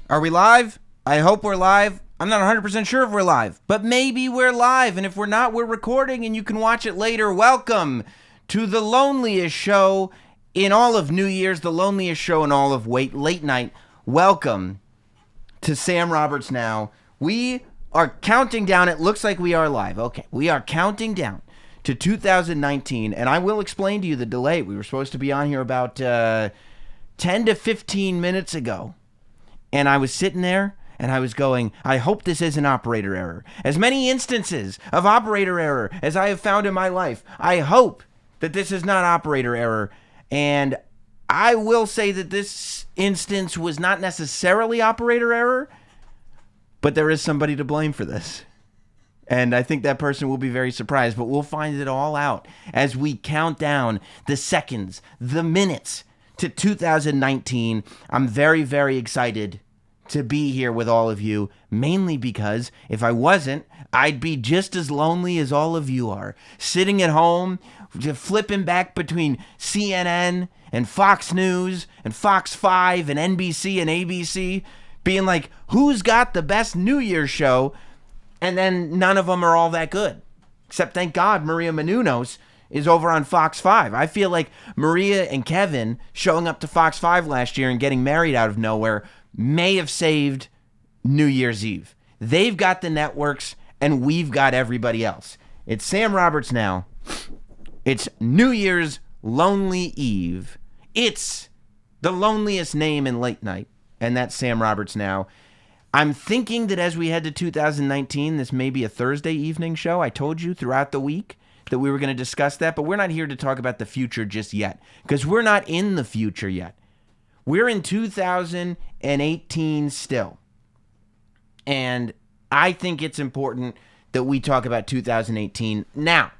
Are we live? I hope we're live. I'm not 100% sure if we're live, but maybe we're live. And if we're not, we're recording and you can watch it later. Welcome to the loneliest show in all of New Year's, the loneliest show in all of late night. Welcome to Sam Roberts Now. We are counting down. It looks like we are live. Okay, we are counting down to 2019, and I will explain to you the delay. We were supposed to be on here about 10 to 15 minutes ago. And I was sitting there, and I was going, I hope this isn't operator error. As many instances of operator error as I have found in my life, I hope that this is not operator error. And I will say that this instance was not necessarily operator error, but there is somebody to blame for this. And I think that person will be very surprised, but we'll find it all out as we count down the seconds, the minutes, to 2019. I'm very, very excited to be here with all of you, mainly because if I wasn't, I'd be just as lonely as all of you are, sitting at home, flipping back between CNN and Fox News and Fox 5 and NBC and ABC, being like, who's got the best New Year's show? And then none of them are all that good, except thank God Maria Menounos is over on Fox 5. I feel like Maria and Kevin showing up to Fox 5 last year and getting married out of nowhere may have saved New Year's Eve. They've got the networks, and we've got everybody else. It's Sam Roberts Now. It's New Year's Lonely Eve. It's the loneliest name in late night, and that's Sam Roberts Now. I'm thinking that as we head to 2019, this may be a Thursday evening show. I told you throughout the week that we were going to discuss that, but we're not here to talk about the future just yet, because we're not in the future yet. We're in 2018 still. And I think it's important that we talk about 2018 now.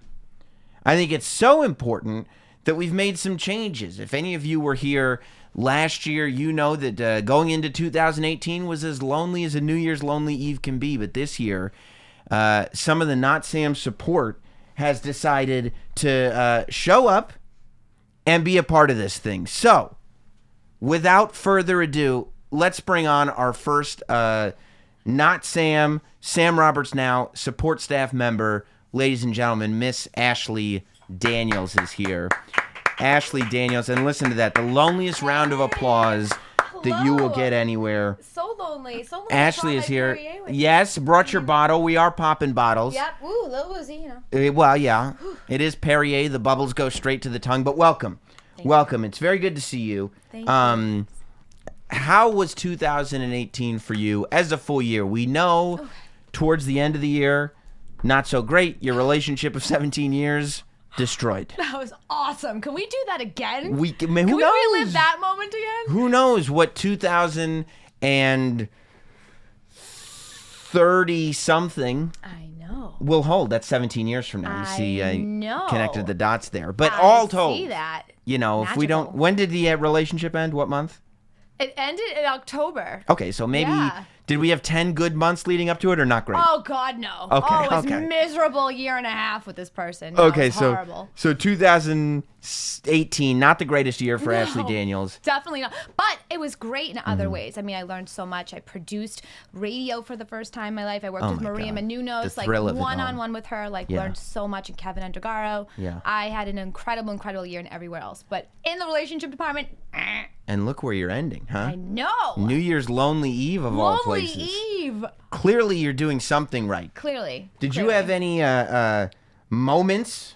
I think it's so important that we've made some changes. If any of you were here last year, you know that going into 2018 was as lonely as a New Year's Lonely Eve can be. But this year, some of the Not Sam support has decided to show up and be a part of this thing. So, without further ado, let's bring on our first Not Sam, Sam Roberts Now support staff member. Ladies and gentlemen, Miss Ashley Daniels is here. Ashley Daniels, and listen to that, the loneliest round of applause that you will get anywhere. So lonely. Ashley is here. Yes, brought your bottle. We are popping bottles. Yep. Ooh, a little woozy, you know. Well, yeah. It is Perrier. The bubbles go straight to the tongue. But welcome. Welcome. It's very good to see you. Thank you. How was 2018 for you as a full year? We know towards the end of the year, not so great. Your relationship of 17 years, destroyed. That was awesome. Can we do that again? Can we relive that moment again? Who knows what 2030 something I know. will hold. That's 17 years from now. You see, I know. connected the dots there. But all told, see that. You know, Magical. if we don't, when did the relationship end? What month? It ended in October. Okay, so maybe, did we have 10 good months leading up to it or not great? Oh, God, no. Okay, it was miserable year and a half with this person. No, Okay, it was horrible. so 2018, not the greatest year for Ashley Daniels. Definitely not. But it was great in other ways. I mean, I learned so much. I produced radio for the first time in my life. I worked with Maria Menounos, like one-on-one with her, learned so much, and Kevin Undergaro. Yeah. I had an incredible year and everywhere else. But in the relationship department, And look where you're ending, huh? I know. New Year's Lonely Eve of all places. Lonely Eve. Clearly, you're doing something right. Clearly. Did you have any moments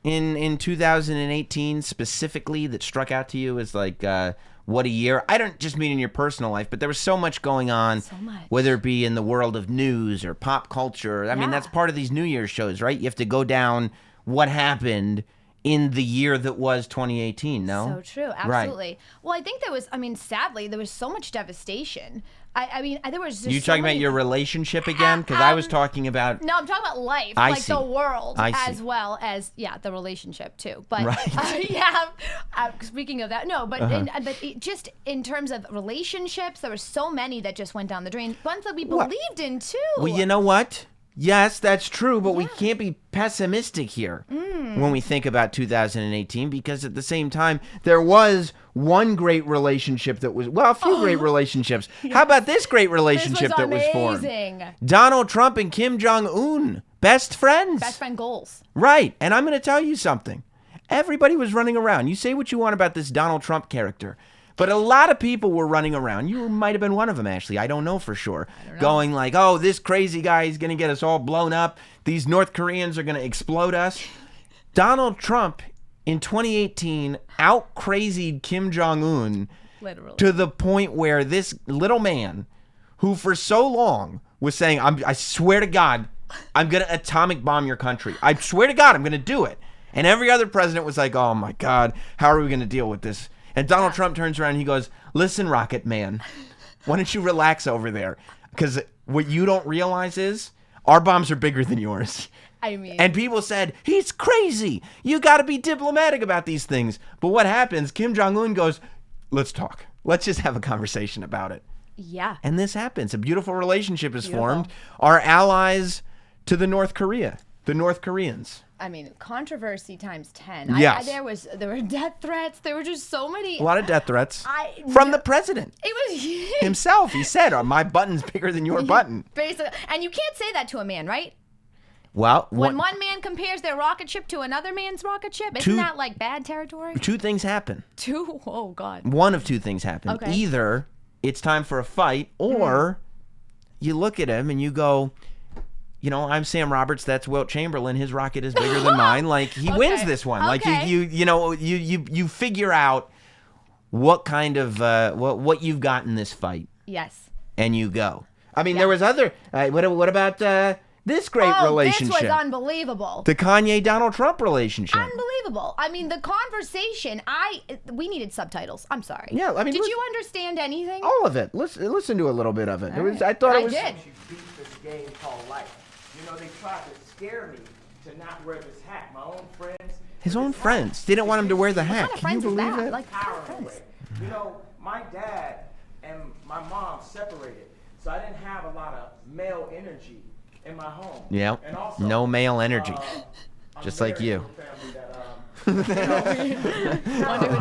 in 2018 specifically that struck out to you as like, what a year? I don't just mean in your personal life, but there was so much going on. So much. Whether it be in the world of news or pop culture. I mean, that's part of these New Year's shows, right? You have to go down what happened in the year that was 2018, no? So true, absolutely. Right. Well, I think sadly, there was so much devastation. I mean, there was just You talking about your relationship again? Because I was talking about... No, I'm talking about life, the world, as well as, the relationship, too. But, speaking of that, no, but, just in terms of relationships, there were so many that just went down the drain. Ones that we believed in, too. Well, you know what? Yes, that's true, but we can't be pessimistic here when we think about 2018, because at the same time, there was one great relationship that was, well, a few great relationships. Yes. How about this great relationship that was formed? Donald Trump and Kim Jong-un, best friends. Best friend goals. Right. And I'm going to tell you something. Everybody was running around. You say what you want about this Donald Trump character, but a lot of people were running around. You might have been one of them, Ashley. I don't know for sure. Going like, oh, this crazy guy is going to get us all blown up. These North Koreans are going to explode us. Donald Trump in 2018 out-crazied Kim Jong-un to the point where this little man, who for so long was saying, I swear to God, I'm going to atomic bomb your country. I swear to God, I'm going to do it. And every other president was like, oh my God, how are we going to deal with this? And Donald Trump turns around and he goes, listen, Rocket Man, why don't you relax over there? Because what you don't realize is our bombs are bigger than yours. I mean. And people said, he's crazy. You got to be diplomatic about these things. But what happens? Kim Jong-un goes, let's talk. Let's just have a conversation about it. Yeah. And this happens. A beautiful relationship is formed. Our allies to the North Koreans. I mean, controversy times 10. Yes. There were death threats. There were just so many. A lot of death threats from the president. It was himself. He said, oh, my button's bigger than your button. Basically. And you can't say that to a man, right? Well, when one man compares their rocket ship to another man's rocket ship, isn't that like bad territory? Two things happen. Oh, God. One of two things happen. Okay. Either it's time for a fight, or you look at him and you go, you know, I'm Sam Roberts. That's Wilt Chamberlain. His rocket is bigger than mine. Like he wins this one. Like you figure out what kind of what you've got in this fight. Yes. And you go. I mean, there was other. What about this great relationship? This was unbelievable. The Kanye-Donald Trump relationship. Unbelievable. I mean, the conversation. We needed subtitles. I'm sorry. Yeah. I mean, did you understand anything? All of it. Listen to a little bit of it. All right. I thought it was. I did. This game called life. You know, they tried to scare me to not wear this hat. My own friends. His own friends didn't want him to wear the hat. Can you believe it? Like power friends. You know, my dad and my mom separated, so I didn't have a lot of male energy in my home. Yeah. And also, no male energy. Just like you. Wonder who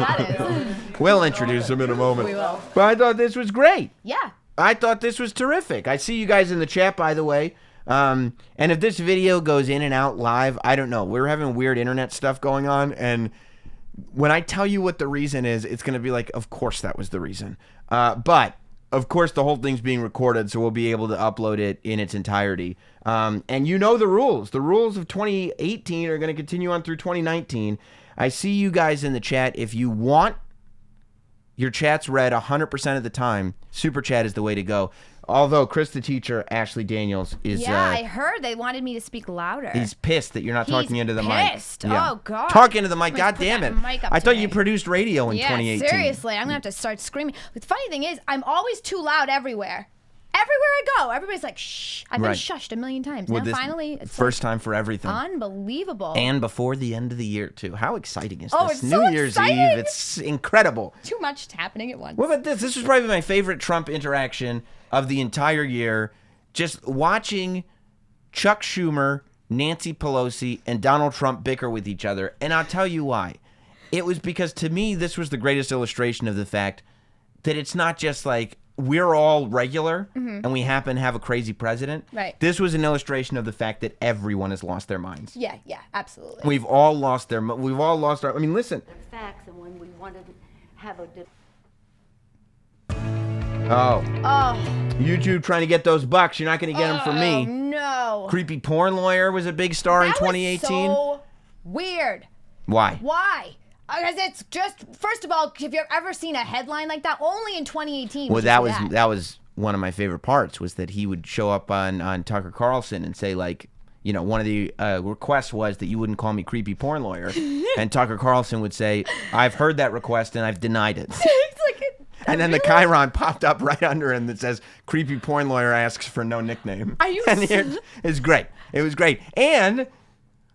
that is. We'll introduce him in a moment. We will. But I thought this was great. Yeah. I thought this was terrific. I see you guys in the chat, by the way. And if this video goes in and out live, I don't know. We're having weird internet stuff going on, and when I tell you what the reason is, it's going to be like, of course that was the reason. But of course the whole thing's being recorded, so we'll be able to upload it in its entirety. And you know the rules. The rules of 2018 are going to continue on through 2019. I see you guys in the chat. If you want your chat's read 100% of the time, Super Chat is the way to go. Although Chris the teacher, Ashley Daniels, is... Yeah, I heard they wanted me to speak louder. He's pissed that you're not talking into the mic. Pissed. Yeah. Oh, God. Talk into the mic. God damn it. I thought you produced radio in 2018. Seriously. I'm going to have to start screaming. The funny thing is, I'm always too loud everywhere. Everywhere I go, everybody's like, shh. I've been shushed a million times. Now finally, it's first time for everything. Unbelievable. And before the end of the year, too. How exciting is this? It's New Year's Eve. It's incredible. Too much happening at once. What about this? This was probably my favorite Trump interaction of the entire year. Just watching Chuck Schumer, Nancy Pelosi, and Donald Trump bicker with each other. And I'll tell you why. It was because, to me, this was the greatest illustration of the fact that it's not just like, we're all regular and we happen to have a crazy president. Right. This was an illustration of the fact that everyone has lost their minds. Yeah, absolutely. We've all lost our, I mean, listen. Facts, and when we wanted to have a YouTube trying to get those bucks. You're not going to get them from me. No. Creepy porn lawyer was a big star in 2018. Was so weird. Why? Because it's just, first of all, have you ever seen a headline like that? Only in 2018. Well, that was one of my favorite parts, was that he would show up on Tucker Carlson and say, like, you know, one of the requests was that you wouldn't call me creepy porn lawyer. And Tucker Carlson would say, I've heard that request and I've denied it. And then the Chiron popped up right under him that says, creepy porn lawyer asks for no nickname. It's great. It was great. And,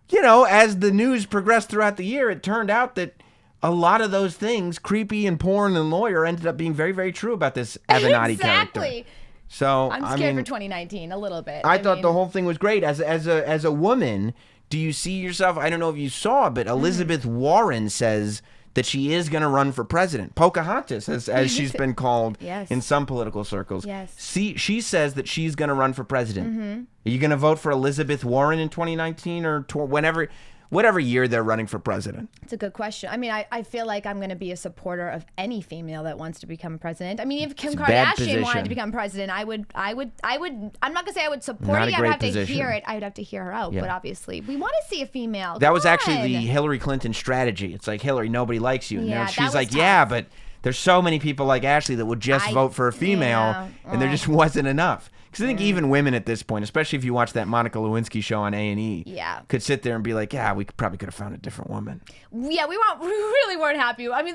you know, as the news progressed throughout the year, it turned out that a lot of those things, creepy and porn and lawyer, ended up being very, very true about this Avenatti character. So I'm scared for 2019 a little bit. I thought the whole thing was great. As a woman, do you see yourself? I don't know if you saw, but Elizabeth Warren says that she is going to run for president. Pocahontas, as she's been called in some political circles. Yes. She says that she's going to run for president. Are you going to vote for Elizabeth Warren in 2019 or whatever year they're running for president? It's a good question. I mean, I feel like I'm going to be a supporter of any female that wants to become president. I mean, if Kim Kardashian wanted to become president, I would. I'm not going to say I would support it. I would have to hear it. I would have to hear her out. Yeah. But obviously, we want to see a female. That was actually the Hillary Clinton strategy. It's like, Hillary, nobody likes you. Yeah, and she's like, yeah, but there's so many people like Ashley that would just vote for a female, and there just wasn't enough. Because I think even women at this point, especially if you watch that Monica Lewinsky show on A&E, could sit there and be like, yeah, we probably could have found a different woman. Yeah, we really weren't happy. I mean,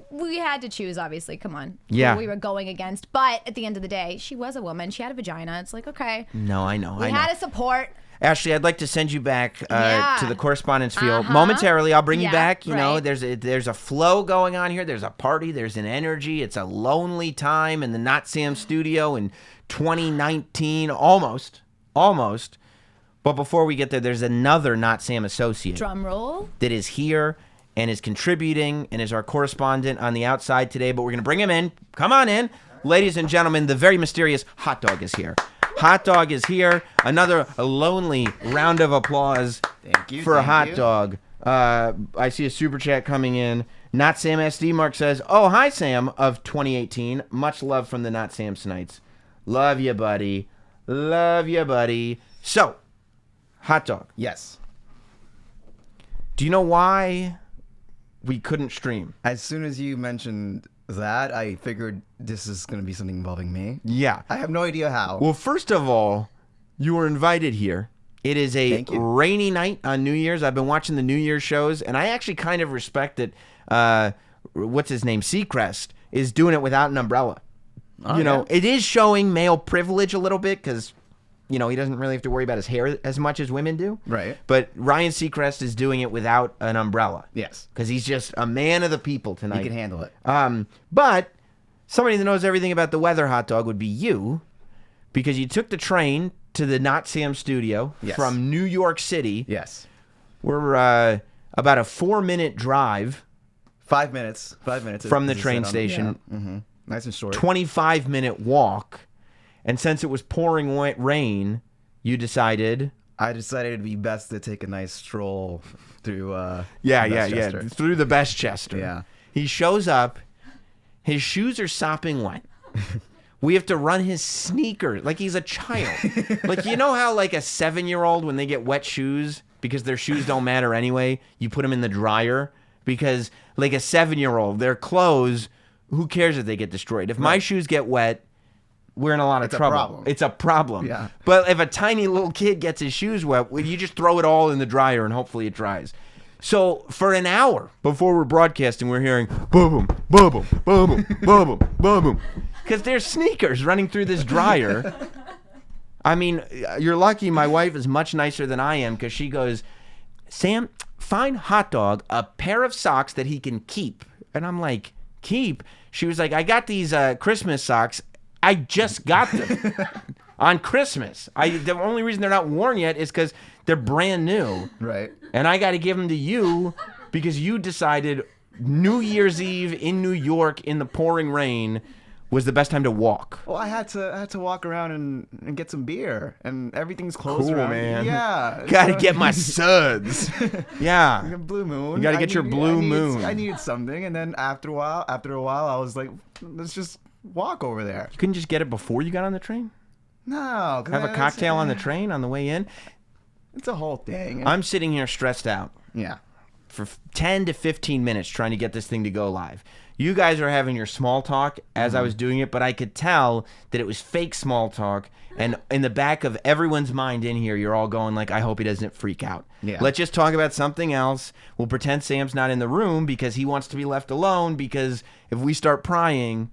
we had to choose, obviously. Come on. Yeah. Who we were going against. But at the end of the day, she was a woman. She had a vagina. It's like, okay. No, I know. We had to support. Ashley, I'd like to send you back to the correspondence field momentarily. I'll bring you back. You know, there's a flow going on here. There's a party. There's an energy. It's a lonely time in the Not Sam studio in 2019, almost. But before we get there, there's another Not Sam associate. Drum roll. That is here and is contributing and is our correspondent on the outside today. But we're going to bring him in. Come on in. Ladies and gentlemen, the very mysterious Hot Dog is here. Hot Dog is here. Another lonely round of applause for Hot Dog. I see a super chat coming in. Not Sam SD Mark says, "Oh, hi Sam of 2018. Much love from the Not Sam Snites. Love you, buddy. Love you, buddy." So, Hot Dog. Yes. Do you know why we couldn't stream? As soon as you mentioned that, I figured this is going to be something involving me. Yeah. I have no idea how. Well, first of all, you were invited here. It is a rainy night on New Year's. I've been watching the New Year's shows, and I actually kind of respect that, what's his name, Seacrest, is doing it without an umbrella. Oh, you know, it is showing male privilege a little bit because, you know, he doesn't really have to worry about his hair as much as women do. Right. But Ryan Seacrest is doing it without an umbrella. Yes. Because he's just a man of the people tonight. He can handle it. But somebody that knows everything about the weather, Hot Dog, would be you, because you took the train to the Not Sam studio from New York City. Yes. We're about a 4-minute drive. 5 minutes. 5 minutes. From the train station. Yeah. Mm-hmm. Nice and short. 25-minute walk. And since it was pouring rain, you decided... I decided it'd be best to take a nice stroll through through the Bestchester. Yeah. He shows up. His shoes are sopping wet. We have to run his sneakers like he's a child. Like, you know how like a 7-year-old, when they get wet shoes, because their shoes don't matter anyway, you put them in the dryer? Because like a 7-year-old, their clothes, who cares if they get destroyed? If my shoes get wet, we're in a lot of trouble. It's a problem. Yeah. But if a tiny little kid gets his shoes wet, you just throw it all in the dryer and hopefully it dries. So for an hour before we're broadcasting, we're hearing boom, boom, boom, boom, boom, boom, boom, because there's sneakers running through this dryer. I mean, you're lucky my wife is much nicer than I am, because she goes, "Sam, find Hot Dog a pair of socks that he can keep." And I'm like, "Keep?" She was like, "I got these Christmas socks. I just got them on Christmas. The only reason they're not worn yet is because they're brand new. Right. And I got to give them to you because you decided New Year's Eve in New York in the pouring rain was the best time to walk." Well, I had to walk around and get some beer, and everyth's closed cool, around. Man. Yeah. Gotta get my suds. Yeah. Blue moon. You gotta get your blue moon. I needed something, and then after a while, I was like, let's just walk over there. You couldn't just get it before you got on the train? No. Have a cocktail on the train on the way in? It's a whole thing. I'm sitting here stressed out. Yeah. For 10 to 15 minutes trying to get this thing to go live. You guys are having your small talk as I was doing it, but I could tell that it was fake small talk. And in the back of everyone's mind in here, you're all going like, I hope he doesn't freak out. Yeah. Let's just talk about something else. We'll pretend Sam's not in the room because he wants to be left alone, because if we start prying,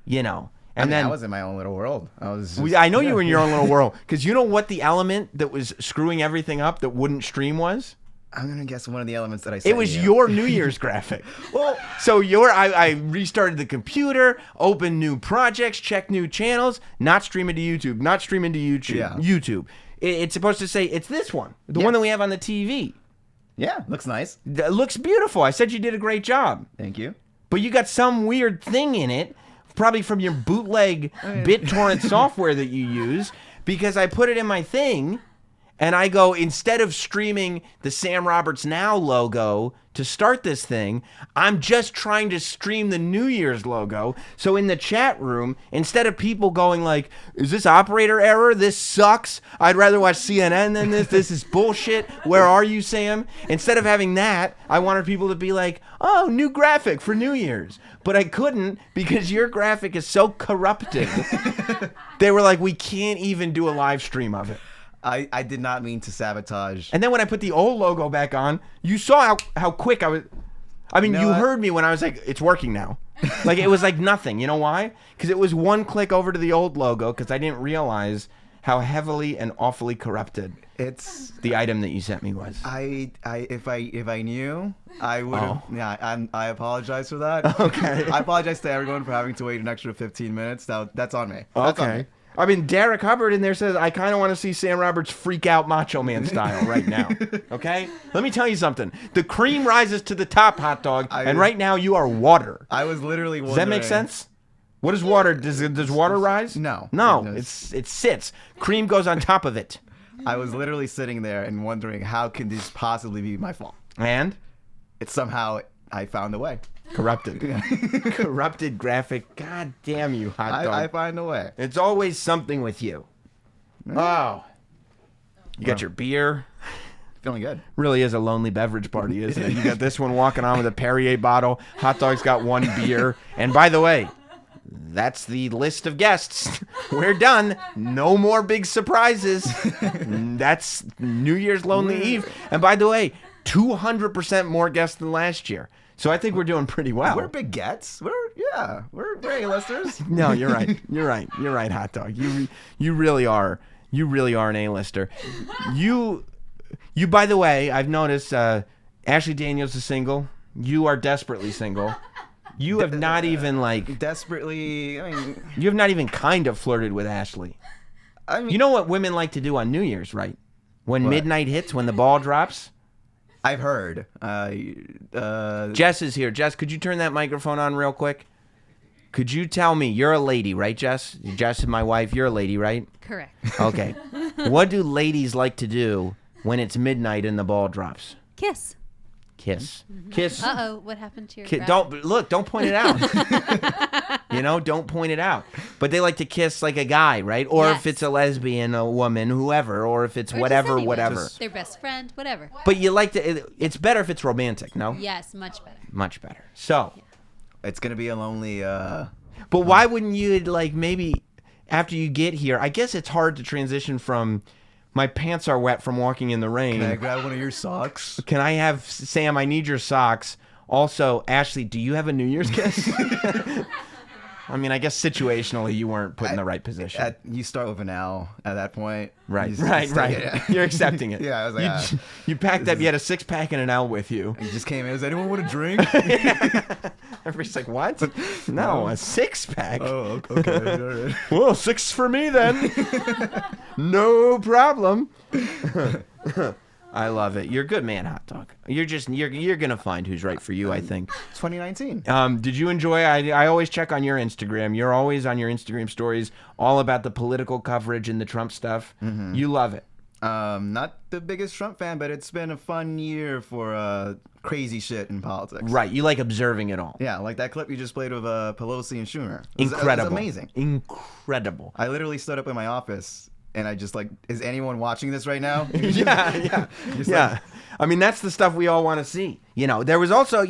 you know. And then I was in my own little world. I know you were in your own little world, because you know what the element that was screwing everything up that wouldn't stream was? I'm gonna guess one of the elements that I said. It was your New Year's graphic. Well, so I restarted the computer, opened new projects, checked new channels, not streaming to YouTube, not streaming to YouTube. Yeah. YouTube. It's supposed to say it's this one, the one that we have on the TV. Yeah, looks nice. It looks beautiful. I said you did a great job. Thank you. But you got some weird thing in it, probably from your bootleg BitTorrent software that you use, because I put it in my thing, and I go, instead of streaming the Sam Roberts Now logo to start this thing, I'm just trying to stream the New Year's logo. So in the chat room, instead of people going like, is this operator error? This sucks. I'd rather watch CNN than this. This is bullshit. Where are you, Sam? Instead of having that, I wanted people to be like, oh, new graphic for New Year's. But I couldn't because your graphic is so corrupted. They were like, we can't even do a live stream of it. I did not mean to sabotage. And then when I put the old logo back on, you saw how quick I was. I mean, you heard me when I was like, it's working now. Like, it was like nothing. You know why? Because it was one click over to the old logo because I didn't realize how heavily and awfully corrupted the item that you sent me was. If I knew, I would have. Oh. Yeah, I apologize for that. Okay. I apologize to everyone for having to wait an extra 15 minutes. That's on me. That's on me. I mean, Derek Hubbard in there says, I kind of want to see Sam Roberts freak out Macho Man style right now. Okay? Let me tell you something. The cream rises to the top, hot dog, and right now you are water. I was literally wondering. Does that make sense? What is water? Does water rise? No. No, it sits. Cream goes on top of it. I was literally sitting there and wondering, how can this possibly be my fault? And? It's somehow, I found a way. Corrupted. Corrupted graphic. God damn you, hot dog. I find a way. It's always something with you. Oh. You got your beer. Feeling good. Really is a lonely beverage party, isn't it? You got this one walking on with a Perrier bottle. Hot dog's got one beer. And by the way, that's the list of guests. We're done. No more big surprises. That's New Year's Lonely Eve. And by the way, 200% more guests than last year. So I think we're doing pretty well. We're big gets. We're A-listers. No, you're right. You're right, hot dog. You really are. You really are an A-lister. You by the way, I've noticed Ashley Daniels is single. You are desperately single. You have not even desperately. I mean, you have not even kind of flirted with Ashley. I mean, you know what women like to do on New Year's, right? When midnight hits, when the ball drops. I've heard. Jess is here. Jess, could you turn that microphone on real quick? Could you tell me, you're a lady, right, Jess? Jess is my wife. You're a lady, right? Correct. Okay. What do ladies like to do when it's midnight and the ball drops? Kiss. Kiss. Kiss. Uh-oh, what happened to your Don't point it out. Don't point it out. But they like to kiss like a guy, right? Or if it's a lesbian, a woman, whoever, or if it's whatever. Just their best friend, whatever. But you like to, it's better if it's romantic, no? Yes, much better. Much better. So. It's going to be a lonely... But why wouldn't you, maybe after you get here, I guess it's hard to transition from... My pants are wet from walking in the rain. Can I grab one of your socks? Can I have, Sam, I need your socks. Also, Ashley, do you have a New Year's kiss? I mean, I guess situationally you weren't put in the right position. You start with an L at that point. Right. You're accepting it. Yeah, I was like, you packed up, you had a 6-pack and an L with you. You just came in, does anyone want a drink? Everybody's like, what? No, a 6-pack. Oh, okay. All right. Well, 6 for me then. No problem. I love it. You're a good man, hot dog. You're gonna find who's right for you, I think. 2019. Did you enjoy? I always check on your Instagram. You're always on your Instagram stories, all about the political coverage and the Trump stuff. Mm-hmm. You love it. Not the biggest Trump fan, but it's been a fun year for crazy shit in politics. Right. You like observing it all. Yeah, like that clip you just played of Pelosi and Schumer. Incredible. It was amazing. Incredible. I literally stood up in my office. And I just is anyone watching this right now? Yeah. I mean, that's the stuff we all want to see. There was also,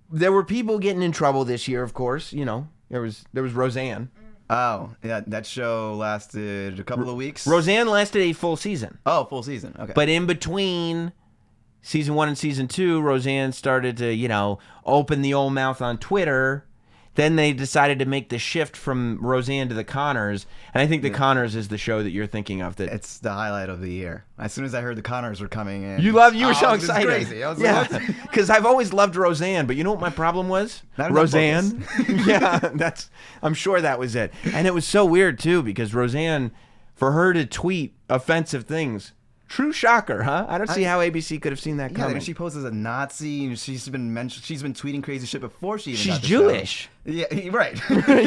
there were people getting in trouble this year, of course. There was Roseanne. Oh, yeah, that show lasted a couple of weeks. Roseanne lasted a full season. Oh, full season. Okay. But in between season 1 and season 2, Roseanne started to, open the old mouth on Twitter. Then they decided to make the shift from Roseanne to the Connors, and I think the Connors is the show that you're thinking of. That it's the highlight of the year. As soon as I heard the Connors were coming in, you were so excited. Crazy. I was like, because I've always loved Roseanne, but you know what my problem was? Roseanne. I'm sure that was it, and it was so weird too because Roseanne, for her to tweet offensive things True shocker, huh? I don't see how ABC could have seen that coming. Yeah, she poses as a Nazi, and she's been tweeting crazy shit before she even She's got the Jewish. show. Yeah, right.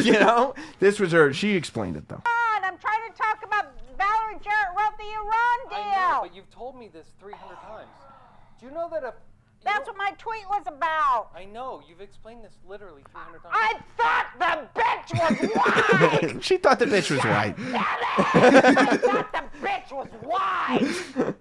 You know? This was her. She explained it, though. I'm trying to talk about Valerie Jarrett wrote the Iran deal. I know, but you've told me this 300 times. Do you know that That's what my tweet was about. I know. You've explained this literally 300 times. I thought the bitch was white. She thought the bitch was white. I thought the bitch was white.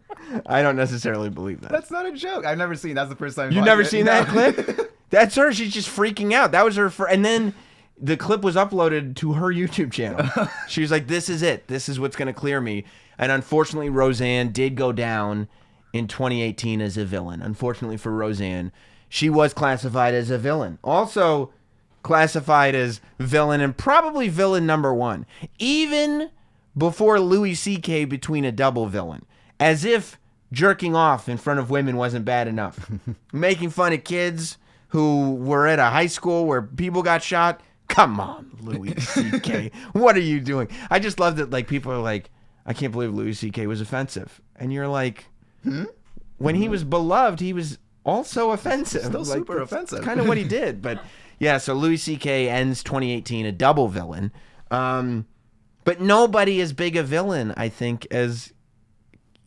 I don't necessarily believe that. That's not a joke. I've never seen. That's the first time. You've never seen that clip? That's her. She's just freaking out. That was her. And then the clip was uploaded to her YouTube channel. She was like, "This is it. This is what's going to clear me." And unfortunately, Roseanne did go down in 2018 as a villain. Unfortunately for Roseanne, she was classified as a villain. Also classified as villain, and probably villain number one. Even before Louis C.K. between a double villain. As if jerking off in front of women wasn't bad enough. Making fun of kids who were at a high school where people got shot. Come on, Louis C.K. What are you doing? I just love that, like, people are like, I can't believe Louis C.K. was offensive. And you're like, when he was beloved, he was also offensive. Still like, super offensive. Kind of what he did. But yeah, so Louis C.K. ends 2018 a double villain. But nobody as big a villain, I think, as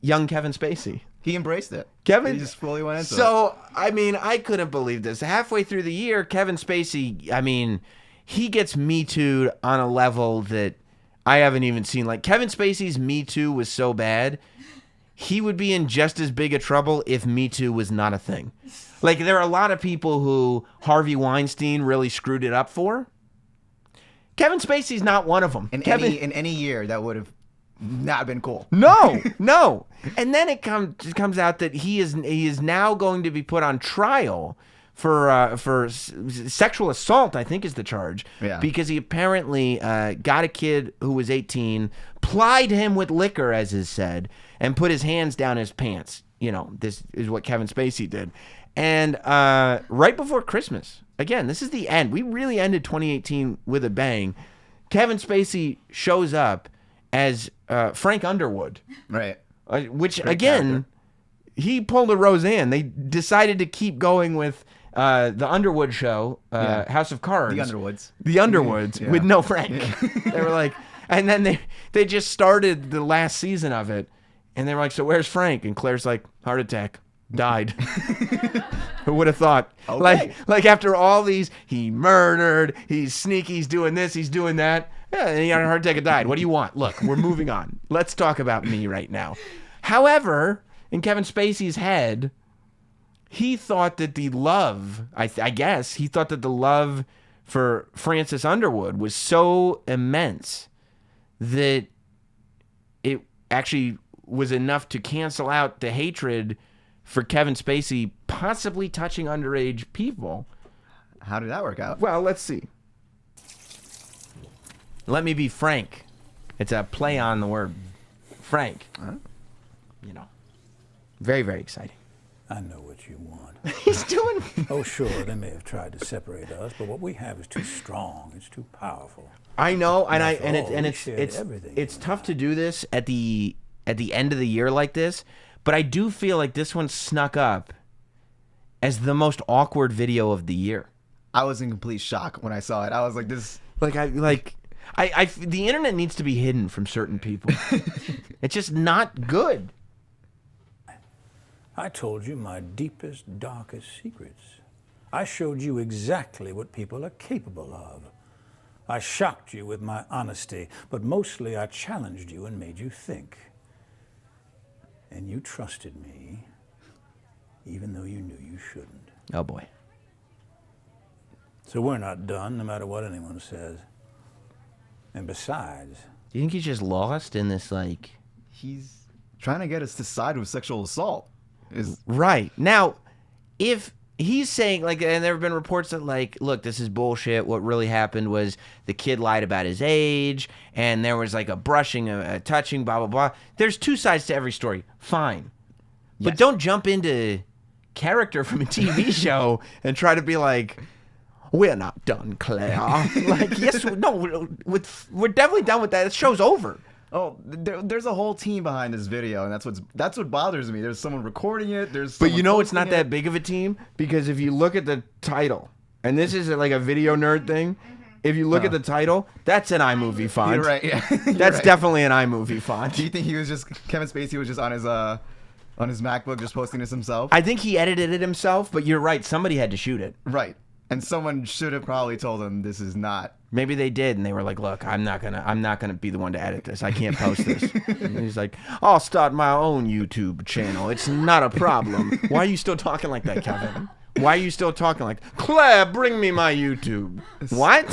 young Kevin Spacey. He embraced it. He just fully went into it. So, I mean, I couldn't believe this. Halfway through the year, Kevin Spacey, I mean, he gets Me Too'd on a level that I haven't even seen. Like, Kevin Spacey's Me Too was so bad, he would be in just as big a trouble if Me Too was not a thing. Like, there are a lot of people who Harvey Weinstein really screwed it up for. Kevin Spacey's not one of them. In any year, that would have not been cool. No. And then it comes out that he is now going to be put on trial for sexual assault, I think is the charge. Yeah. Because he apparently got a kid who was 18, plied him with liquor, as is said, and put his hands down his pants. You know, this is what Kevin Spacey did. And right before Christmas, again, this is the end. We really ended 2018 with a bang. Kevin Spacey shows up as Frank Underwood. Right. Which, Great again, character. he pulled a Roseanne. They decided to keep going with the Underwood show, House of Cards. The Underwoods. With no Frank. They were like, and then they just started the last season of it, and they were like, so where's Frank? And Claire's like, heart attack. Died. Who would have thought? Okay. Like after all these, he murdered, he's sneaky, he's doing this, he's doing that. Yeah, and he had a heart attack and died. What do you want? Look, we're moving on. Let's talk about me right now. However, in Kevin Spacey's head, he thought that the love, I guess, he thought that the love for Frances Underwood was so immense that it actually was enough to cancel out the hatred for Kevin Spacey possibly touching underage people. How did that work out? Well, let's see. Let me be frank. It's a play on the word frank. Huh? You know, very, very exciting. I know what you want. He's doing... Oh, sure, they may have tried to separate us, but what we have is too strong. It's too powerful. I know, And it's tough to do this at the end of the year like this, but I do feel like this one snuck up as the most awkward video of the year. I was in complete shock when I saw it. I was like, this... The internet needs to be hidden from certain people. It's just not good. I told you my deepest, darkest secrets. I showed you exactly what people are capable of. I shocked you with my honesty, but mostly I challenged you and made you think. And you trusted me, even though you knew you shouldn't. Oh, boy. So we're not done, no matter what anyone says. And besides... Do you think he's just lost in this, like... He's trying to get us to side with sexual assault. Right. Now, if he's saying, like, and there have been reports that, like, look, this is bullshit. What really happened was the kid lied about his age, and there was, like, a brushing, a touching, blah, blah, blah. There's two sides to every story. Fine. But don't jump into character from a TV show and try to be like... We're not done, Claire. Like, yes, no, we're definitely done with that. The show's over. Oh, there's a whole team behind this video, and that's what bothers me. There's someone recording it. But you know, it's not that big of a team because if you look at the title, and this is like a video nerd thing. If you look at the title, that's an iMovie font. You're right. Yeah, that's definitely an iMovie font. Do you think Kevin Spacey was just on his MacBook just posting this himself? I think he edited it himself, but you're right. Somebody had to shoot it. Right. And someone should have probably told him this is not. Maybe they did, and they were like, "Look, I'm not gonna be the one to edit this. I can't post this." And he's like, "I'll start my own YouTube channel. It's not a problem." Why are you still talking like that, Kevin? Why are you still talking like, Claire, bring me my YouTube? What?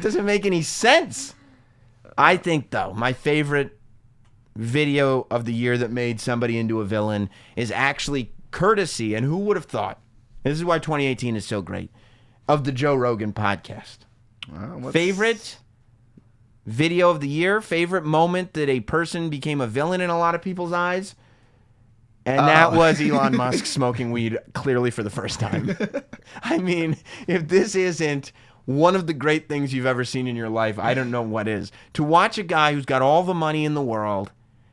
Doesn't make any sense. I think, though, my favorite video of the year that made somebody into a villain is actually courtesy, and who would have thought? This is why 2018 is so great, of the Joe Rogan podcast. Favorite video of the year? Favorite moment that a person became a villain in a lot of people's eyes? And that was Elon Musk smoking weed clearly for the first time. I mean, if this isn't one of the great things you've ever seen in your life, I don't know what is. To watch a guy who's got all the money in the world,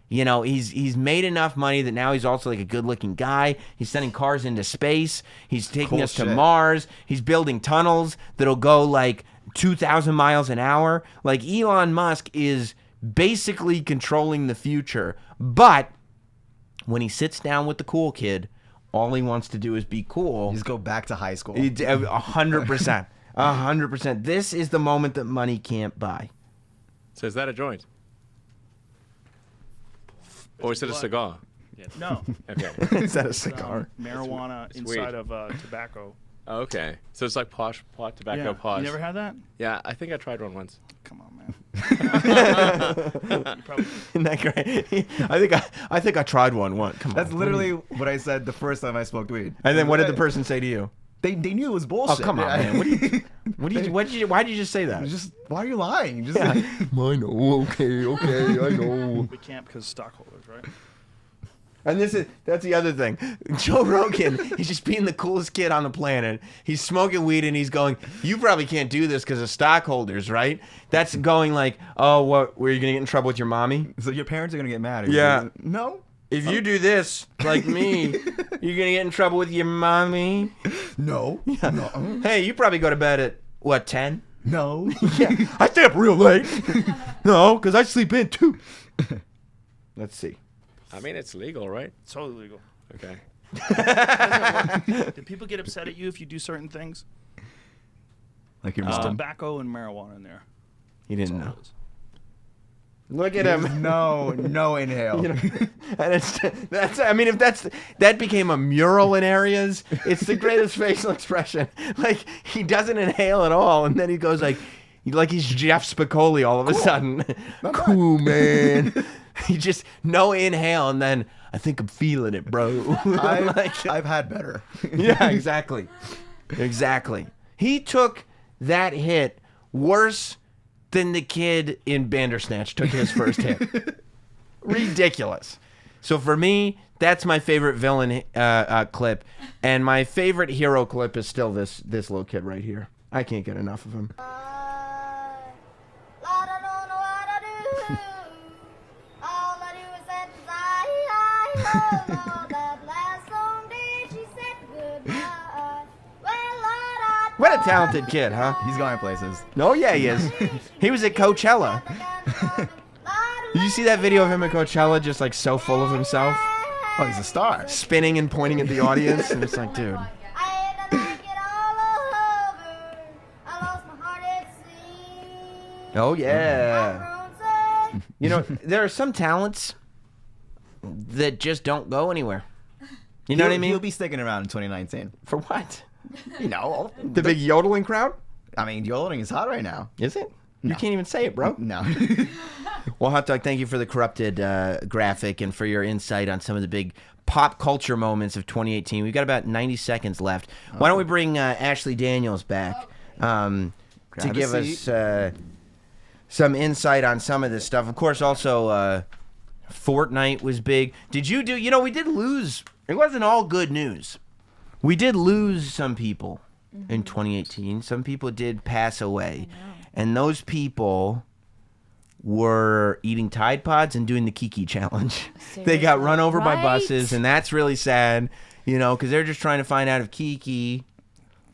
you know, he's made enough money that now he's also like a good-looking guy. He's sending cars into space. He's taking us to Mars. He's building tunnels that'll go like 2,000 miles an hour. Like Elon Musk is basically controlling the future, but when he sits down with the cool kid, all he wants to do is be cool. Just go back to high school. 100%. 100%. This is the moment that money can't buy. So is that a joint? Or is it a cigar? Yeah. No. Okay. Is that a cigar? Marijuana inside of tobacco. Oh, okay. So it's like pot tobacco posh. You never had that? Yeah, I think I tried one once. Come on, man. Isn't that great? I think I tried one once. Come on. That's literally what I said the first time I smoked weed. And then what did the person say to you? They knew it was bullshit. Oh, come on, man. Why did you just say that? Why are you lying? Just I know. Okay, I know. We can't because stockholders, right? And that's the other thing. Joe Rogan, he's just being the coolest kid on the planet. He's smoking weed and he's going, you probably can't do this because of stockholders, right? That's going like, oh, what, were you going to get in trouble with your mommy? So your parents are going to get mad. Yeah. No. If you do this, like me, you're going to get in trouble with your mommy? No. Yeah. No. Hey, you probably go to bed at, what, 10? No. Yeah. I stay up real late. No, because I sleep in too. Let's see. I mean, it's legal, right? It's totally legal. Okay. Do people get upset at you if you do certain things? Like your There's mom? tobacco and marijuana in there. He didn't know. Look at him. No inhale. You know, and if that became a mural in areas, it's the greatest facial expression. Like he doesn't inhale at all, and then he goes like he's Jeff Spicoli all of a sudden. Cool, man. He just no inhale, and then I think I'm feeling it, bro. I've had better. Yeah, exactly. He took that hit worse than the kid in Bandersnatch took his first hit. Ridiculous. So for me, that's my favorite villain clip, and my favorite hero clip is still this little kid right here. I can't get enough of him. What a talented kid, huh? He's going places. Oh, yeah, he is. He was at Coachella. Did you see that video of him at Coachella just like so full of himself? Oh, he's a star. Spinning and pointing at the audience. And it's like, dude. Oh, yeah. You know, there are some talents that just don't go anywhere. You know what I mean? He'll be sticking around in 2019. For what? You know. The big yodeling crowd? I mean, yodeling is hot right now. Is it? You can't even say it, bro. No. Well, Hot Dog, thank you for the corrupted graphic and for your insight on some of the big pop culture moments of 2018. We've got about 90 seconds left. Why don't we bring Ashley Daniels back to give us some insight on some of this stuff. Of course, also Fortnite was big. Did you do, we did lose. It wasn't all good news. We did lose some people in 2018. Some people did pass away. And those people were eating Tide Pods and doing the Kiki challenge. Seriously, they got run over by right? buses, and that's really sad, because they're just trying to find out if Kiki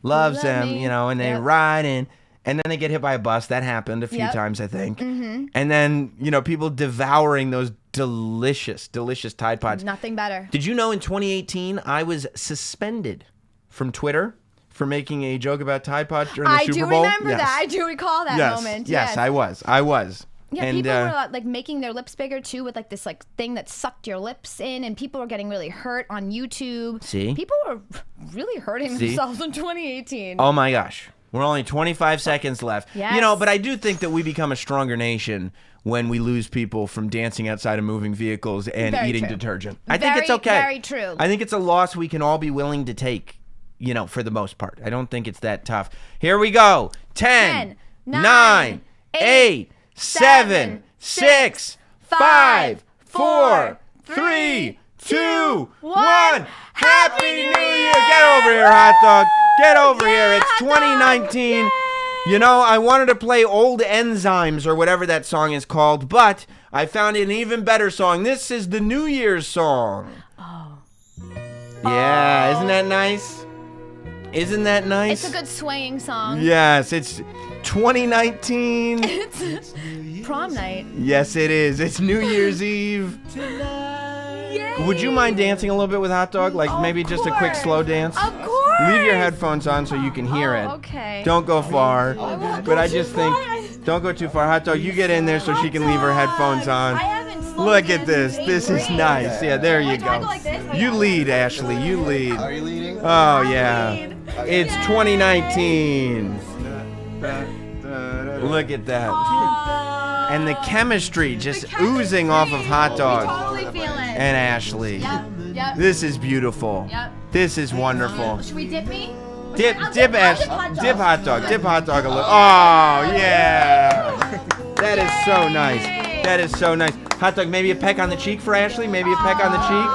loves them, and they ride in, and then they get hit by a bus. That happened a few times, I think. Mm-hmm. And then, people devouring those delicious, delicious Tide Pods. Nothing better. Did you know in 2018, I was suspended from Twitter for making a joke about Tide Pods during the Super Bowl? I do remember that. I do recall that moment. Yes, I was. Yeah, and, people were like making their lips bigger too, with like this thing that sucked your lips in, and people were getting really hurt on YouTube. See? People were really hurting themselves in 2018. Oh my gosh. We're only 25 seconds left. Yes. But I do think that we become a stronger nation when we lose people from dancing outside of moving vehicles and eating detergent. I think it's okay. Very true. I think it's a loss we can all be willing to take, for the most part. I don't think it's that tough. Here we go. 10, 9, 8, 7, 6, 5, 4, 3, 2, 1. Happy New Year! Get over here, hot dog. Get over here. It's 2019. I wanted to play Old Enzymes or whatever that song is called, but I found an even better song. This is the New Year's song. Oh. Yeah, isn't that nice? Isn't that nice? It's a good swaying song. Yes, it's 2019. It's prom night. Yes, it is. It's New Year's Eve. Would you mind dancing a little bit with Hot Dog? Like maybe just a quick slow dance? Of course. Leave your headphones on so you can hear it. Okay. Don't go far. But I just think, don't go too far. Hot Dog, you get in there so she can leave her headphones on. I haven't slow Look at danced this. in This is 8 nice. Yeah, there you Do I go go. like this? You lead, Ashley. You lead. Are you leading? Oh, yeah. It's 2019. Look at that. And the chemistry just oozing off of Hot Dog Totally feel it. and Ashley. Yep. This is beautiful. Yep. This is wonderful. Should we dip me? Dip I'll Hot Dog a little. Oh, yeah. That is so nice. That is so nice. Hot Dog, maybe a peck on the cheek for Ashley? Maybe a peck on the cheek?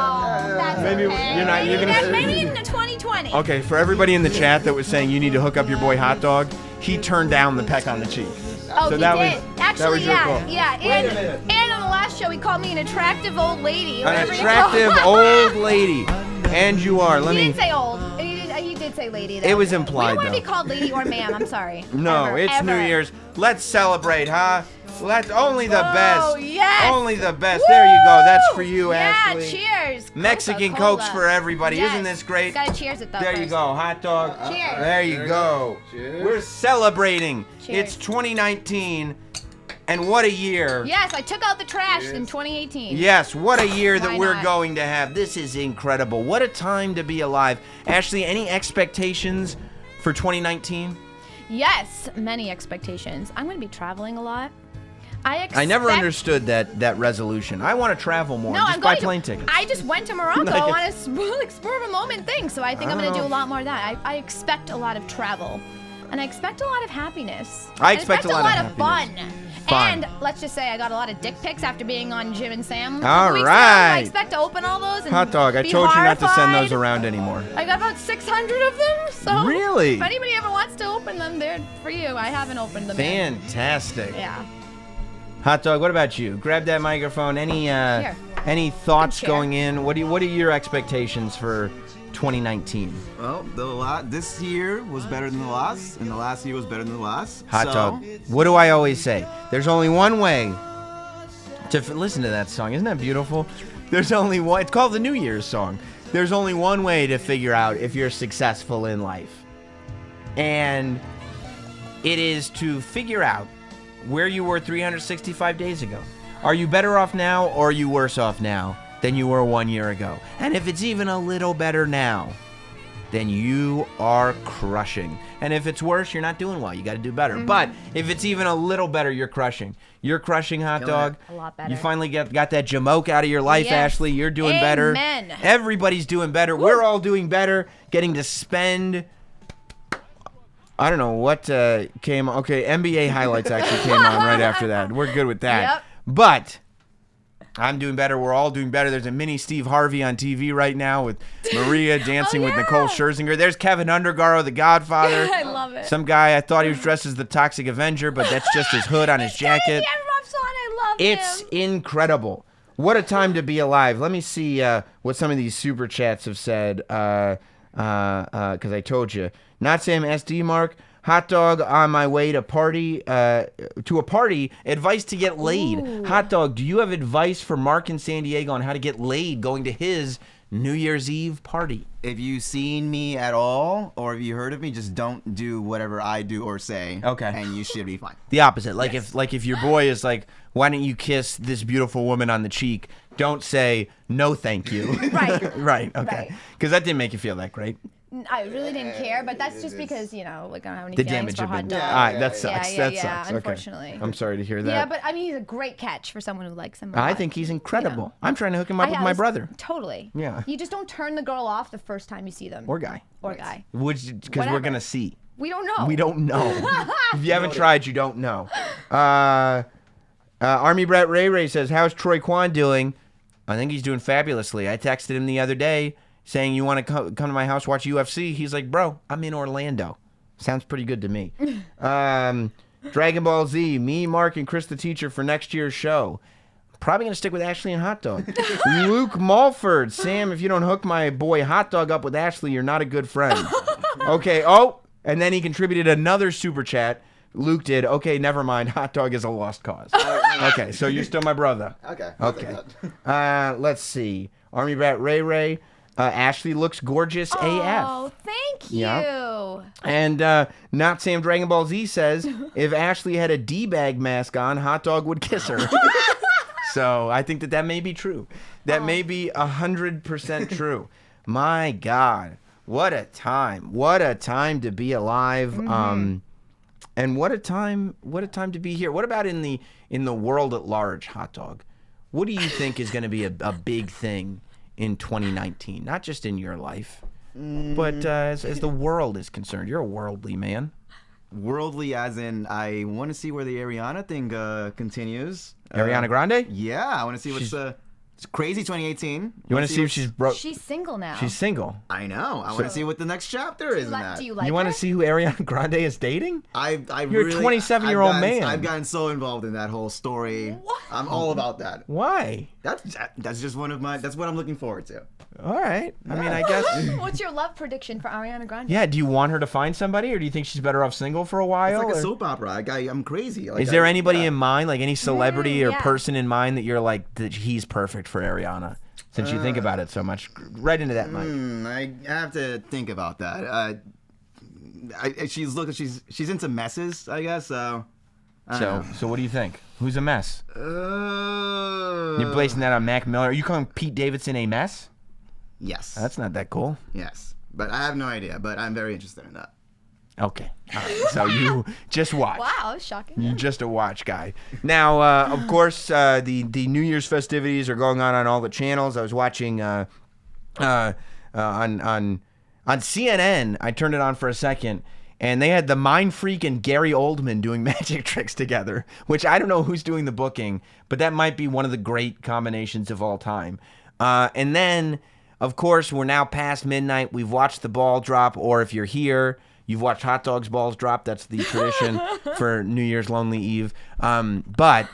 Maybe you're gonna. Maybe in 2020. Okay, for everybody in the chat that was saying you need to hook up your boy Hot Dog, he turned down the peck on the cheek. Oh, so he that did. was Actually, that was your call. yeah. Wait a minute. And on the last show, he called me an attractive old lady. An attractive old lady, and you are. He didn't say old. He did say lady. Though. It was implied. We don't want to be though. called lady or ma'am. I'm sorry. No, it's New Year's. Let's celebrate, huh? Let's only the best. Oh, yes. Only the best. There you go. That's for you, Ashley. Yeah, cheers. Mexican Coca-Cola. Cokes for everybody. Yes. Isn't this great? Gotta cheers it though. There you first. go, Hot Dog. Cheers. There you go. Cheers. We're celebrating. Cheers. It's 2019, and what a year. Yes, I took out the trash in 2018. Yes, what a year that Why we're not? going to have. This is incredible. What a time to be alive. Ashley, any expectations for 2019? Yes, many expectations. I'm going to be traveling a lot. I never understood that resolution. I want to travel more. No, Just I'm buy going plane to. tickets. I just went to Morocco on a spur of a moment thing, so I think I'm going to do a lot more of that. I expect a lot of travel, and I expect a lot of happiness. I expect a lot of fun. Fun. And let's just say I got a lot of dick pics after being on Jim and Sam. a All couple weeks ago, so right. I expect to open all those and Hot Dog, I be told you not to send those horrified. around anymore. I got about 600 of them, so Really? if anybody ever wants to open them, they're for you. I haven't opened them yet. Fantastic. Yeah. Hot Dog, what about you? Grab that microphone. Any thoughts Good chair. going in? What are your expectations for 2019? Well, this year was better than the last, and the last year was better than the last. Hot Dog. What do I always say? There's only one way to listen to that song. Isn't that beautiful? There's only one. It's called the New Year's song. There's only one way to figure out if you're successful in life, and it is to figure out where you were 365 days ago. Are you better off now, or are you worse off now than you were 1 year ago? And if it's even a little better now, then you are crushing. And if it's worse, you're not doing well. You got to do better. But if it's even a little better, you're crushing. You're crushing, Hot Dog. A lot better. You finally got that jamoke out of your life, Yes. Ashley. You're doing better. Amen. Everybody's doing better. Woo. We're all doing better. Getting to spend... I don't know what came... Okay, NBA highlights actually came on right after that. We're good with that. Yep. But... I'm doing better. We're all doing better. There's a mini Steve Harvey on TV right now with Maria dancing with Nicole Scherzinger. There's Kevin Undergaro, the Godfather. I love it. Some guy, I thought he was dressed as the Toxic Avenger, but that's just his hood on his jacket. Crazy. I It's incredible. What a time to be alive. Let me see what some of these super chats have said. Because I told you. Not Sam SD Mark. Hot dog on my way to a party. Advice to get laid. Ooh. Hot dog, do you have advice for Mark in San Diego on how to get laid going to his New Year's Eve party? If you've seen me at all, or if you heard of me, just don't do whatever I do or say. Okay. And you should be fine. The opposite. Like yes. if your boy is like, why don't you kiss this beautiful woman on the cheek? Don't say no, thank you. Right. Right. Okay. Because that didn't make you feel that great. I really didn't care, but that's just because, like, I don't have any the feelings damage for had hot been dog. All right, that sucks. That sucks. Unfortunately. Okay. I'm sorry to hear that. Yeah, but I mean, he's a great catch for someone who likes him. I think he's incredible. I'm trying to hook him up with my brother. Totally. Yeah. You just don't turn the girl off the first time you see them. Or guy. Because we're going to see. We don't know. We don't know. If you haven't tried, you don't know. Army Brat Ray Ray says, how's Troy Kwan doing? I think he's doing fabulously. I texted him the other day saying, you want to come to my house, watch UFC? He's like, bro, I'm in Orlando. Sounds pretty good to me. Dragon Ball Z, me, Mark, and Chris the teacher for next year's show. Probably going to stick with Ashley and Hot Dog. Luke Mulford, Sam, if you don't hook my boy Hot Dog up with Ashley, you're not a good friend. Okay, and then he contributed another super chat. Luke did. Okay, never mind. Hot Dog is a lost cause. Okay, so you're still my brother. Okay. Let's see. Army Brat Ray Ray. Ashley looks gorgeous AF. Oh, thank you. Yeah. And Not Sam Dragon Ball Z says, if Ashley had a D-bag mask on, Hot Dog would kiss her. So I think that may be true. That may be 100% true. My God. What a time. What a time to be alive. Mm-hmm. And what a time to be here. What about in the world at large, Hot Dog? What do you think is going to be a big thing in 2019? Not just in your life, but as the world is concerned. You're a worldly man. Worldly as in I want to see where the Ariana thing continues. Ariana Grande? Yeah, I want to see what's it's crazy 2018. You want to see if she's broke? She's single now. She's single. I know. I want to see what the next chapter is in that. Do you like You want to see who Ariana Grande is dating? You're a 27-year-old man. I've gotten so involved in that whole story. What? I'm all about that. Why? That's just that's what I'm looking forward to. All right. I mean, I guess. What's your love prediction for Ariana Grande? Yeah. Do you want her to find somebody, or do you think she's better off single for a while? It's like a soap opera. I'm crazy. Is there anybody in mind, like any celebrity or person in mind that you're like that he's perfect for Ariana? Since you think about it so much, right into that mic. I have to think about that. She's into messes, I guess. So what do you think? Who's a mess? You're placing that on Mac Miller. Are you calling Pete Davidson a mess? Yes. That's not that cool. Yes, but I have no idea. But I'm very interested in that. Okay. All right. So you just watch. Wow, shocking. You're just a watch guy. Now, of course, the New Year's festivities are going on all the channels. I was watching on CNN. I turned it on for a second, and they had the Mind Freak and Gary Oldman doing magic tricks together, which I don't know who's doing the booking, but that might be one of the great combinations of all time. And then, of course, we're now past midnight. We've watched the ball drop, or if you're here, you've watched Hot Dog's balls drop. That's the tradition for New Year's Lonely Eve. But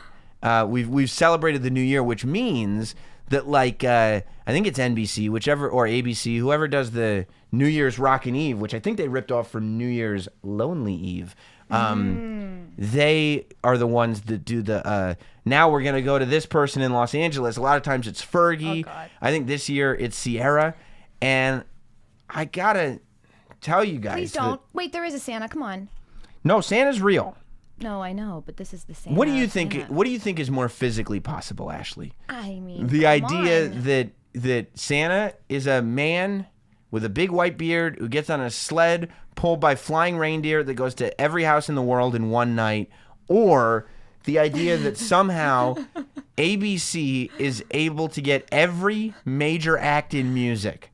we've celebrated the New Year, which means that, like, I think it's NBC, or ABC, whoever does the New Year's Rockin' Eve, which I think they ripped off from New Year's Lonely Eve. They are the ones that do the now we're going to go to this person in Los Angeles. A lot of times it's Fergie. Oh, God. I think this year it's Sierra. And I got to tell you guys. Please don't. Wait, there is a Santa. Come on. No, Santa's real. No, I know, but this is the Santa. What do you think? Santa. What do you think is more physically possible, Ashley? I mean, the idea that Santa is a man with a big white beard who gets on a sled pulled by flying reindeer that goes to every house in the world in one night, or the idea that somehow ABC is able to get every major act in music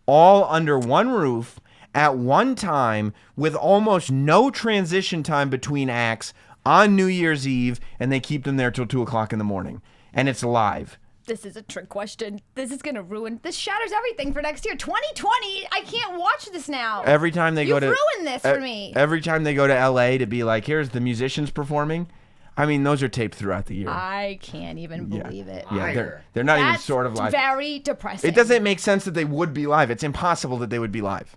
all under one roof at one time with almost no transition time between acts on New Year's Eve, and they keep them there till 2 o'clock in the morning, and it's live. This is a trick question. This is going to ruin. This shatters everything for next year. 2020. I can't watch this now. Every time they go to ruined this for me. Every time they go to LA to be like, here's the musicians performing, I mean, those are taped throughout the year. I can't even believe it. Yeah, they're not even sort of live. Very depressing. It doesn't make sense that they would be live. It's impossible that they would be live.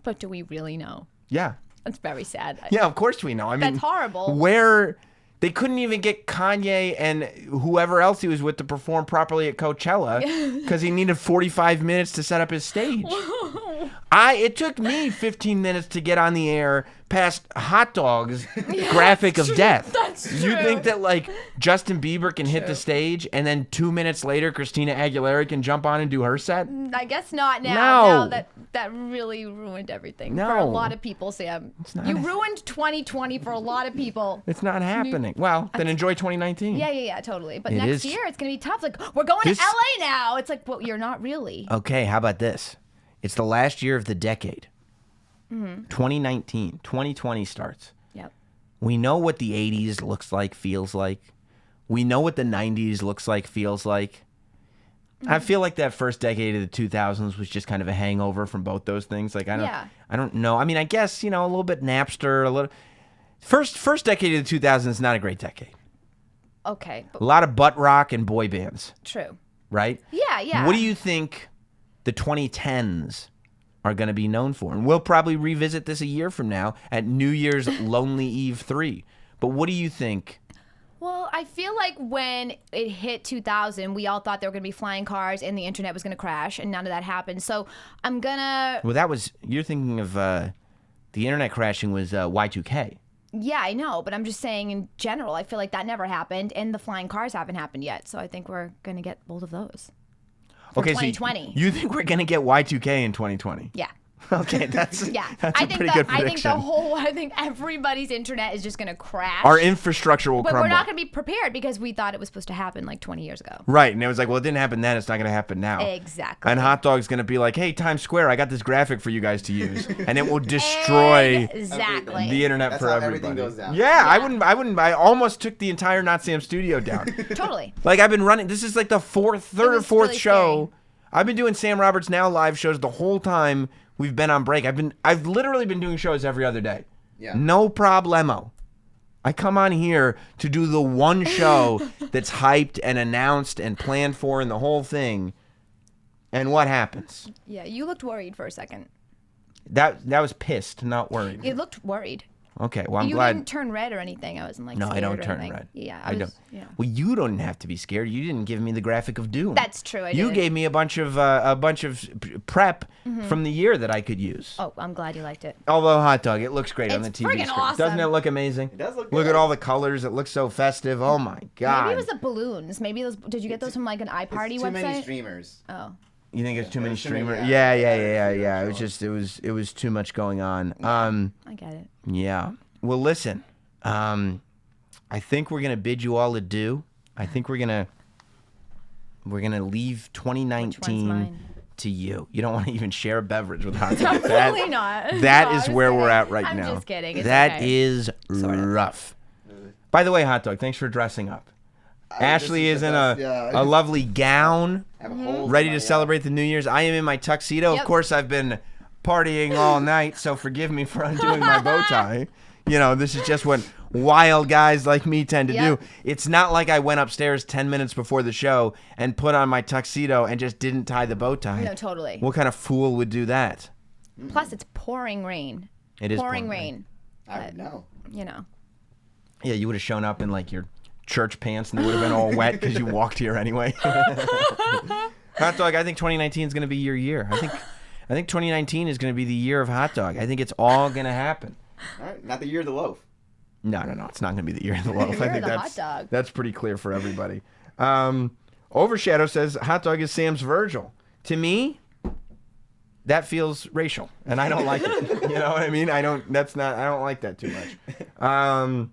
But do we really know? Yeah. That's very sad. Yeah, of course we know. I mean, that's horrible. Where they couldn't even get Kanye and whoever else he was with to perform properly at Coachella because he needed 45 minutes to set up his stage. It took me 15 minutes to get on the air past Hot Dog's graphic of death. That's true. You think that like Justin Bieber can hit the stage and then 2 minutes later Christina Aguilera can jump on and do her set? I guess not now. No. Now that really ruined everything No. for a lot of people, Sam. not You ruined 2020 for a lot of people. It's not happening. Well, then enjoy 2019. Yeah, totally. But It next is- year it's gonna be tough. Like we're going This- to LA now. It's like, well, you're not really. Okay, how about this? It's the last year of the decade. 2019, 2020 starts. Yep. We know what the 80s looks like, feels like. We know what the 90s looks like, feels like. I feel like that first decade of the 2000s was just kind of a hangover from both those things. Like I don't know. I mean, I guess, a little bit Napster, a little First decade of the 2000s is not a great decade. Okay. A lot of butt rock and boy bands, True. right? Yeah. What do you think the 2010s are going to be known for? And we'll probably revisit this a year from now at New Year's Lonely Eve 3. But what do you think? Well, I feel like when it hit 2000, we all thought there were going to be flying cars and the internet was going to crash, and none of that happened. So I'm going to... Well, you're thinking of the internet crashing was Y2K. Yeah, I know, but I'm just saying in general, I feel like that never happened, and the flying cars haven't happened yet. So I think we're going to get both of those. For 2020. So you think we're going to get Y2K in 2020? Yeah. Okay, that's Yeah. that's a pretty good prediction. I think everybody's internet is just going to crash. Our infrastructure will But crumble. we're not going to be prepared because we thought it was supposed to happen like 20 years ago. Right, and it was like, well, it didn't happen then. It's not going to happen now. Exactly. And Hot Dog's going to be like, hey, Times Square, I got this graphic for you guys to use, and it will destroy Exactly. the internet That's for how everybody. everything goes down. Yeah, I wouldn't. I almost took the entire Not Sam studio down. Totally. Like I've been running. This is like the third or fourth really show. scary. I've been doing Sam Roberts Now live shows the whole time we've been on break. I've literally been doing shows every other day. Yeah. No problemo. I come on here to do the one show that's hyped and announced and planned for and the whole thing. And what happens? Yeah, you looked worried for a second. That was pissed, not worried. You looked worried. Okay, well I'm You glad. didn't turn red or anything. I wasn't like No, I scared don't or turn anything. red. Yeah, I don't. Yeah. Well, you don't have to be scared. You didn't give me the graphic of doom. That's true. I You did. gave me a bunch of prep from the year that I could use. Oh, I'm glad you liked it. Although Hot Dog, it looks great on the It's TV friggin' screen. awesome. Doesn't it look amazing? It does look Look good. at all the colors. It looks so festive. Oh my god. Maybe it was the balloons. Maybe those. Did you get those from like an iParty It's website? too many streamers. Oh. You think it's too many There's too many, streamers? yeah. Yeah. It was just it was too much going on. I get it. Yeah. Well, listen. I think we're gonna bid you all adieu. I think we're gonna leave 2019 mine? to you. You don't want to even share a beverage with Hot Dog. Absolutely not. That No, is I'm where just we're at kidding. right I'm now. just kidding. It's That okay. is rough. By the way, Hot Dog, thanks for dressing up. Ashley this is is in the a, best, yeah. a lovely gown, Have holes ready in to my, celebrate the New Year's. I am in my tuxedo. Yep. Of course, I've been partying all night, so forgive me for undoing my bow tie. You know, this is just what wild guys like me tend to Yep. do. It's not like I went upstairs 10 minutes before the show and put on my tuxedo and just didn't tie the bow tie. No, totally. What kind of fool would do that? Plus, it's pouring rain. It is pouring rain. I would know. You know. Yeah, you would have shown up in like your church pants and they would have been all wet because you walked here anyway. Hot Dog, I think 2019 is going to be your year. I think 2019 is going to be the year of Hot Dog. I think it's all going to happen. All right, not the year of the loaf. No, it's not going to be the year of the loaf. I Year think of the that's hot dog. that's pretty clear for everybody. Overshadow says Hot Dog is Sam's Virgil. To me, that feels racial, and I don't like it. You know what I mean? I don't like that too much.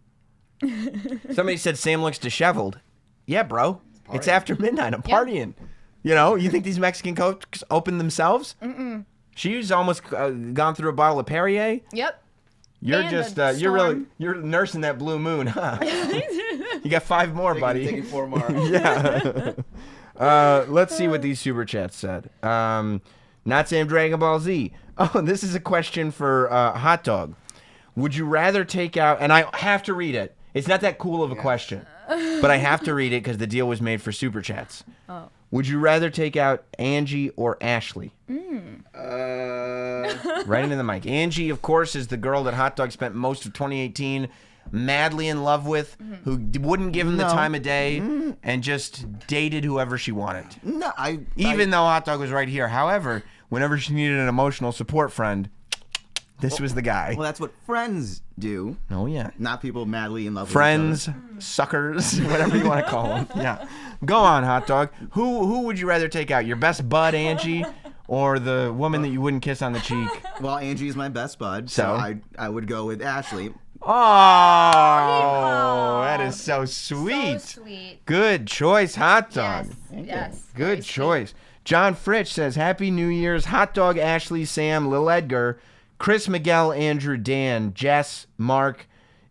Somebody said Sam looks disheveled. Yeah, bro. It's after midnight. I'm partying. You know, you think these Mexican cokes open themselves? Mm-mm. She's almost gone through a bottle of Perrier. Yep. You're And just the you're nursing that blue moon, huh? You got 5 more, buddy. Taking 4 more. Yeah. Let's see what these super chats said. Not Sam Dragon Ball Z. Oh, this is a question for Hot Dog. Would you rather take out, and I have to read it It's not that cool of a question, but I have to read it because the deal was made for Super Chats. Oh. Would you rather take out Angie or Ashley? Right into the mic. Angie, of course, is the girl that Hot Dog spent most of 2018 madly in love with, who wouldn't give him the time of day and just dated whoever she wanted. No, Even though Hot Dog was right here. However, whenever she needed an emotional support friend, this was the guy. Well, that's what friends do. Oh, yeah. Not people madly in love Friends, with each other. Suckers, whatever you want to call them. Yeah. Go on, Hot Dog. Who would you rather take out? Your best bud, Angie, or the woman that you wouldn't kiss on the cheek? Well, Angie is my best bud, So? I would go with Ashley. Oh, that is so sweet. So sweet. Good choice, Hot Dog. Yes. Good choice. John Fritch says, Happy New Year's, Hot Dog, Ashley, Sam, Lil Edgar, Chris, Miguel, Andrew, Dan, Jess, Mark,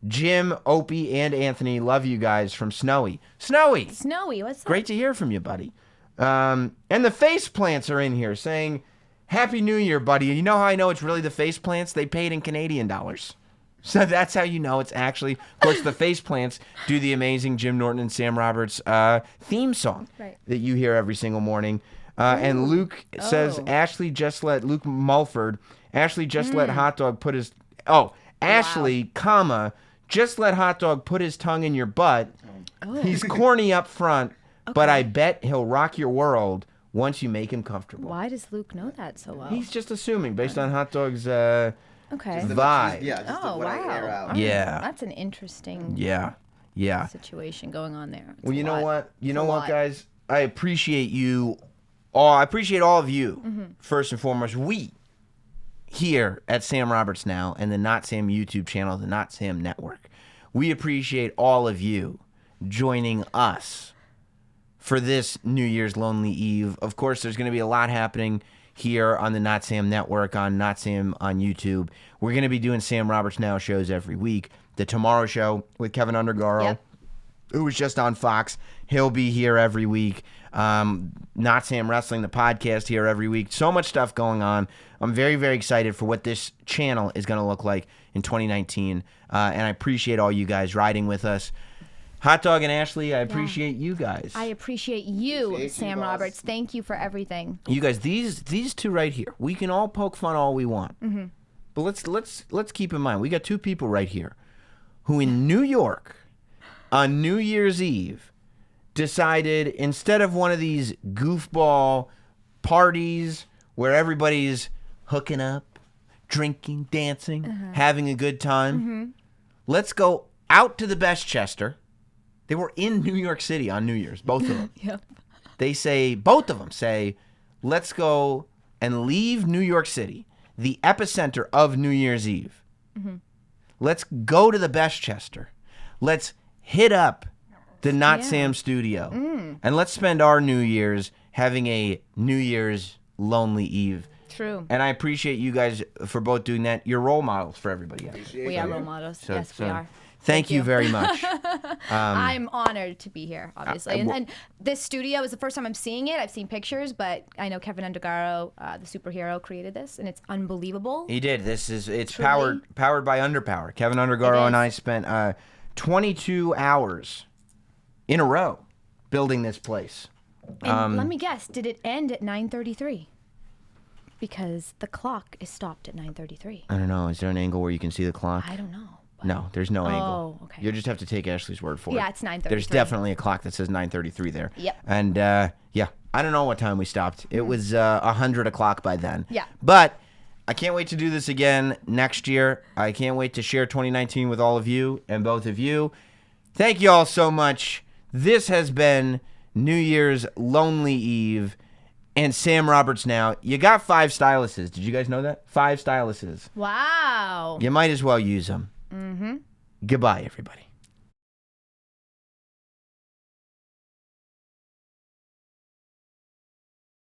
Jim, Opie, and Anthony. Love you guys from Snowy. Snowy, What's up? great to hear from you, buddy. And the face plants are in here saying, Happy New Year, buddy. And you know how I know it's really the face plants? They paid in Canadian dollars. So that's how you know it's actually, of course, the face plants do the amazing Jim Norton and Sam Roberts theme song that you hear every single morning. And Luke says, Ashley just let, Luke Mulford, Ashley just let Hot Dog put his, Ashley, comma, just let Hot Dog put his tongue in your butt. He's corny up front, but I bet he'll rock your world once you make him comfortable. Why does Luke know that so well? He's just assuming based on Hot Dog's okay. vibe. What I air out. Yeah. That's an interesting situation going on there. Well, you know what? You know what, guys? I appreciate you all. I appreciate all of you, first and foremost. We here at Sam Roberts Now and the Not Sam YouTube channel, the Not Sam Network, we appreciate all of you joining us for this New Year's Lonely Eve. Of course, there's going to be a lot happening here on the Not Sam Network, on Not Sam on YouTube. We're going to be doing Sam Roberts Now shows every week. The Tomorrow Show with Kevin Undergaro, who was just on Fox. He'll be here every week. Not Sam Wrestling, the podcast, here every week. So much stuff going on. I'm very, very excited for what this channel is going to look like in 2019. And I appreciate all you guys riding with us. Hot Dog and Ashley, I appreciate you guys. I appreciate you, Sam Roberts. Thank you for everything. You guys, these two right here, we can all poke fun all we want. But let's keep in mind, we got two people right here who in New York on New Year's Eve decided, instead of one of these goofball parties where everybody's hooking up, drinking, dancing, having a good time, let's go out to the Bestchester. They were in New York City on New Year's, both of them. Both of them say, let's go and leave New York City, the epicenter of New Year's Eve. Let's go to the Bestchester. Let's hit up the Not Sam studio. And let's spend our New Year's having a New Year's Lonely Eve. True. And I appreciate you guys for both doing that. You're role models for everybody else. We are role models. Yes, we are. Thank you very much. I'm honored to be here, obviously. And this studio is the first time I'm seeing it. I've seen pictures, but I know Kevin Undergaro, the superhero, created this, and it's unbelievable. He did. It's powered by Underpower. Kevin Undergaro and I spent 22 hours in a row building this place. And let me guess, did it end at 9:33? Because the clock is stopped at 9:33. I don't know. Is there an angle where you can see the clock? I don't know. No, there's no angle. Oh, okay. You'll just have to take Ashley's word for it. Yeah, it's 9:33. There's definitely a clock that says 9:33 there. Yep. And I don't know what time we stopped. It was 100 o'clock by then. Yeah. But I can't wait to do this again next year. I can't wait to share 2019 with all of you and both of you. Thank you all so much. This has been New Year's Lonely Eve and Sam Roberts Now. You got 5 styluses. Did you guys know that? 5 styluses. Wow. You might as well use them. Goodbye, everybody.